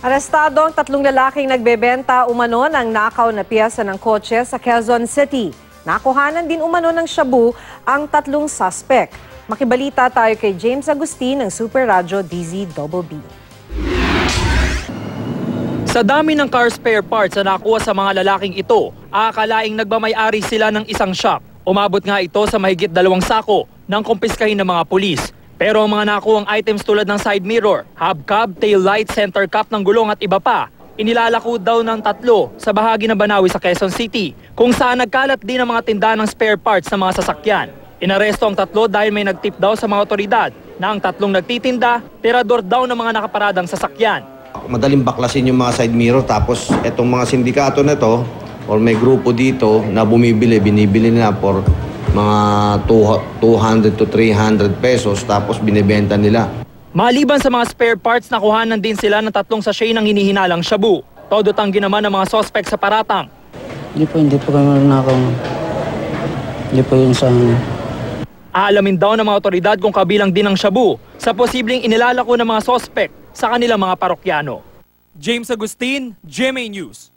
Arestado ang 3 lalaking nagbebenta umano ng nakaw na piyesa ng kotse sa Quezon City. Nakuhanan din umano ng shabu ang 3 suspect. Makibalita tayo kay James Agustin ng Super Radyo DZBB. Sa dami ng car spare parts na nakuha sa mga lalaking ito, aakalaing nagmamay-ari sila ng isang shop. Umabot nga ito sa mahigit 2 sako ng kumpiskahin ng mga pulis. Pero ang mga nakuhang items tulad ng side mirror, hubcap, tail light, center cap ng gulong at iba pa, inilalako daw ng 3 sa bahagi ng Banawi sa Quezon City, kung saan nagkalat din ang mga tindahan ng spare parts ng mga sasakyan. Inaresto ang 3 dahil may nagtip daw sa mga otoridad na ang 3 nagtitinda, tirador daw ng mga nakaparadang sasakyan. Madaling baklasin yung mga side mirror, tapos itong mga sindikato na to or may grupo dito na binibili nila for mga 200 to 300 pesos, tapos binibenta nila. Maliban sa mga spare parts, nakuhanan din sila ng 3 sachet ng hinihinalang shabu. Todo tanggi naman ng mga suspect sa paratang. Hindi po kami nakaw. Hindi po yun sa amin. Aalamin daw ng mga otoridad kung kabilang din ang shabu sa posibleng inilalako ng mga suspect sa kanilang mga parokyano. James Agustin, GMA News.